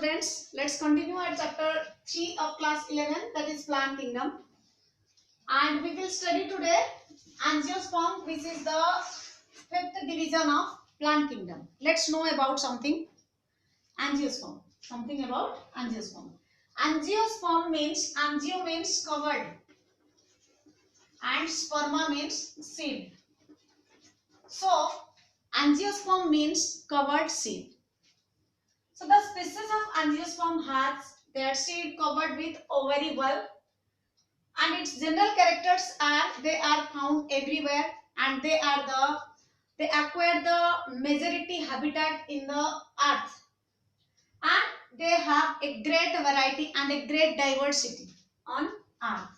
students, let's continue at chapter 3 of class 11, that is plant kingdom. And we will study today Angiosperm, which is the fifth division of plant kingdom. Let's know about something. Angiosperm. Something about angiosperm. Angiosperm means, angio means covered and sperma means seed. So, angiosperm means covered seed. So the species of angiosperm has their seed covered with ovary bulb, and its general characters are they are found everywhere, and they acquire the majority habitat in the earth, and they have a great variety and a great diversity on earth.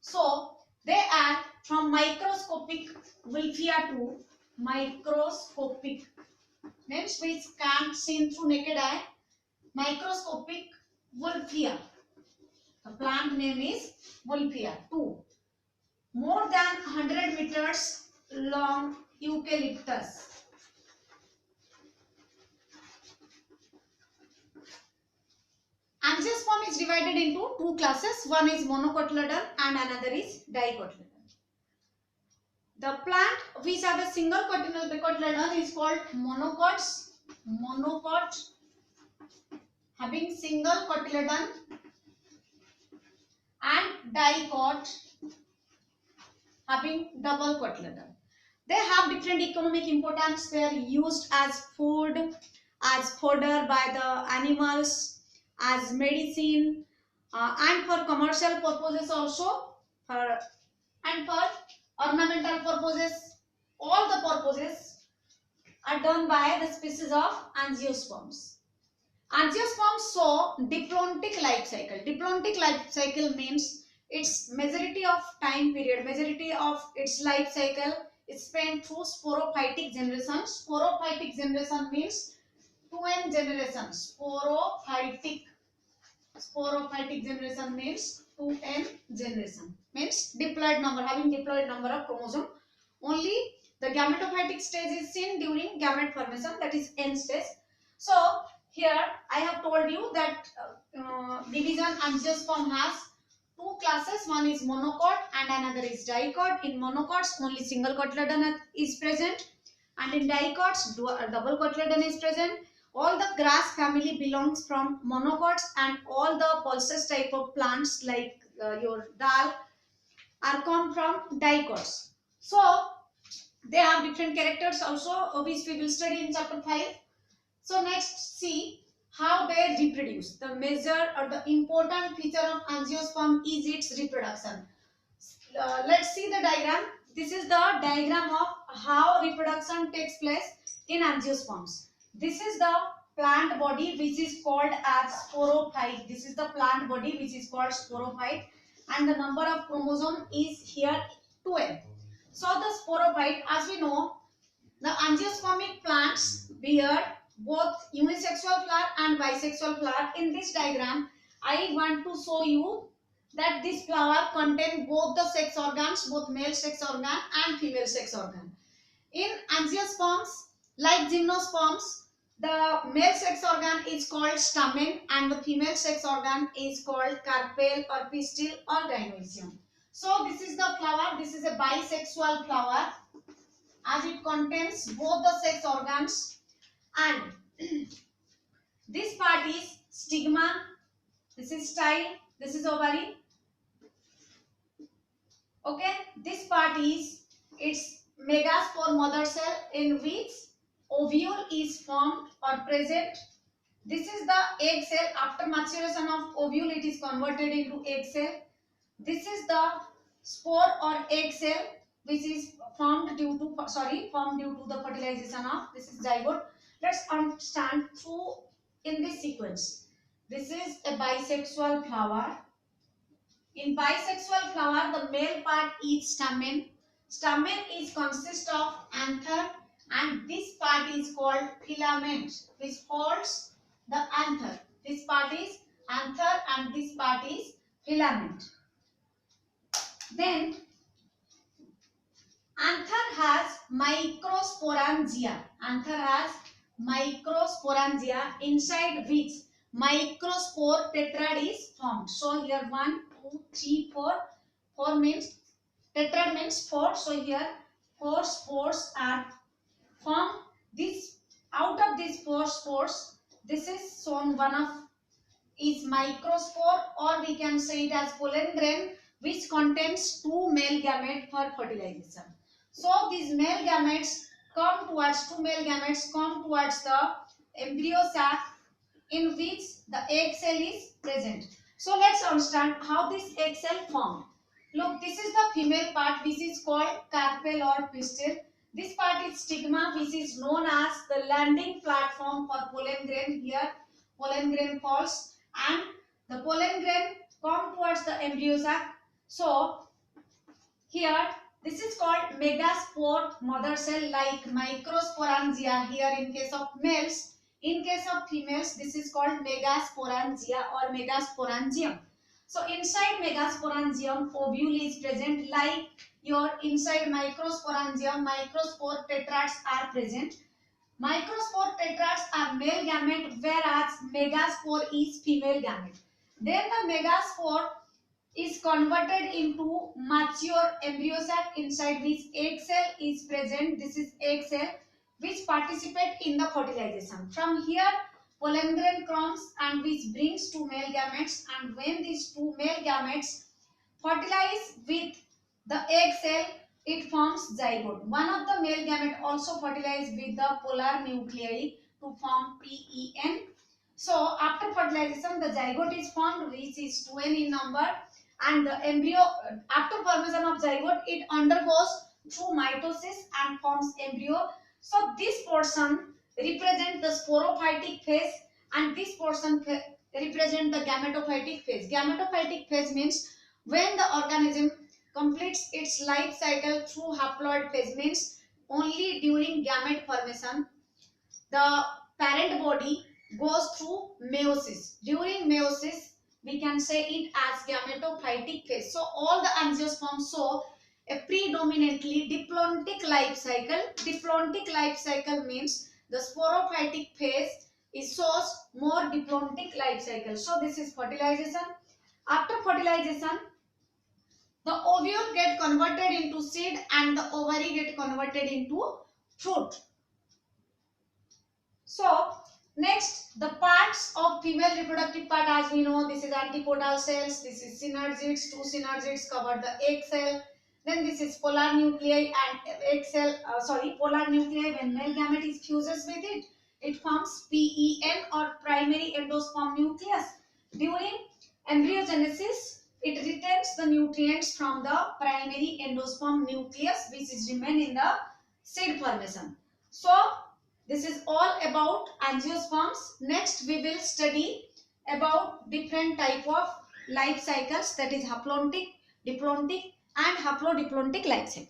So they are from microscopic Wolffia to microscopic, means which can't seen through naked eye, microscopic Wolffia. The plant name is Wolffia. 2. More than 100 meters long eucalyptus. Angiosperm is divided into two classes. One is monocotyledon and another is dicotyledon. The plant which have a single cotyledon is called monocots. Monocot having single cotyledon, and dicot having double cotyledon. They have different economic importance. They are used as food, as fodder by the animals, as medicine, and for commercial purposes also, and for ornamental purposes. All the purposes are done by the species of angiosperms. Angiosperms show diplontic life cycle. Diplontic life cycle means its majority of time period, majority of its life cycle is spent through sporophytic generation. Sporophytic generation means 2n generations. Sporophytic generation means 2n generation. Means diploid number, having diploid number of chromosome. Only the gametophytic stage is seen during gamete formation, that is N stage. So here I have told you that division angiosperm has two classes. One is monocot and another is dicot. In monocots only single cotyledon is present, and in dicots double cotyledon is present. All the grass family belongs from monocots, and all the pulses type of plants like your dal are come from dicots. So they have different characters also, which we will study in chapter 5. So next, see how they reproduce. The major or the important feature of angiosperm is its reproduction. Let's see the diagram. This is the diagram of how reproduction takes place in angiosperms. This is the plant body which is called as sporophyte. This is the plant body which is called sporophyte, and the number of chromosome is here 12. So the sporophyte, as we know, the angiospermic plants bear both unisexual flower and bisexual flower. In this diagram, I want to show you that this flower contains both the sex organs, both male sex organ and female sex organ. In angiosperms, like gymnosperms, the male sex organ is called stamen and the female sex organ is called carpel or pistil or gynoecium. So this is the flower. This is a bisexual flower, as it contains both the sex organs, and this part is stigma, this is style, this is ovary. Okay, this part is its megaspore mother cell in which ovule is formed or present. This is the egg cell. After maturation of ovule, it is converted into egg cell. This is the spore or egg cell, which is formed due to the fertilization of, this is zygote. Let's understand through in this sequence. This is a bisexual flower. In bisexual flower, the male part is stamen. Stamen is consist of anther, and this part is called filament, which holds the anther. This part is anther and this part is filament. Then anther has microsporangia. Anther has microsporangia, inside which microspore tetrad is formed. So here 1, 2, 3, 4. 4 means tetrad means 4. So here 4 spores are formed. This out of these 4 spores, this is shown one of is microspore, or we can say it as pollen grain, which contains 2 male gametes for fertilization. So these male gametes come towards the embryo sac in which the egg cell is present. So let's understand how this egg cell formed. Look, this is the female part which is called carpel or pistil. This part is stigma, which is known as the landing platform for pollen grain. Here pollen grain falls and the pollen grain come towards the embryo sac. So here this is called megaspore mother cell, like microsporangia here in case of males. In case of females, this is called megasporangia or megasporangium. So inside megasporangium, ovule is present, like your inside microsporangium, microspore tetrads are present. Microspore tetrads are male gamete, whereas megaspore is female gamete. Then the megaspore is converted into mature embryo sac, inside which egg cell is present. This is egg cell which participate in the fertilization. From here pollen grain comes and which brings 2 male gametes, and when these 2 male gametes fertilize with the egg cell, it forms zygote. One of the male gamete also fertilize with the polar nuclei to form PEN. So after fertilization, the zygote is formed, which is 2n in number, and the embryo, after formation of zygote, it undergoes through mitosis and forms embryo. So this portion represent the sporophytic phase, and this portion represent the gametophytic phase. Gametophytic phase means when the organism completes its life cycle through haploid phase, means only during gamete formation the parent body goes through meiosis. During meiosis, we can say it as gametophytic phase. So all the angiosperms show a predominantly diplontic life cycle. Diplontic life cycle means the sporophytic phase shows more diplontic life cycle. So this is fertilization. After fertilization, the ovule get converted into seed and the ovary get converted into fruit. So next, the parts of female reproductive part, as we know, this is antipodal cells, this is synergids. 2 synergids cover the egg cell. Then this is polar nuclei and egg cell. Polar nuclei, when male gamete is fuses with it, it forms PEN or primary endosperm nucleus. During embryogenesis, it retains the nutrients from the primary endosperm nucleus, which is remain in the seed formation. So this is all about angiosperms. Next we will study about different type of life cycles, that is haplontic, diplontic and haplodiplontic life cycle.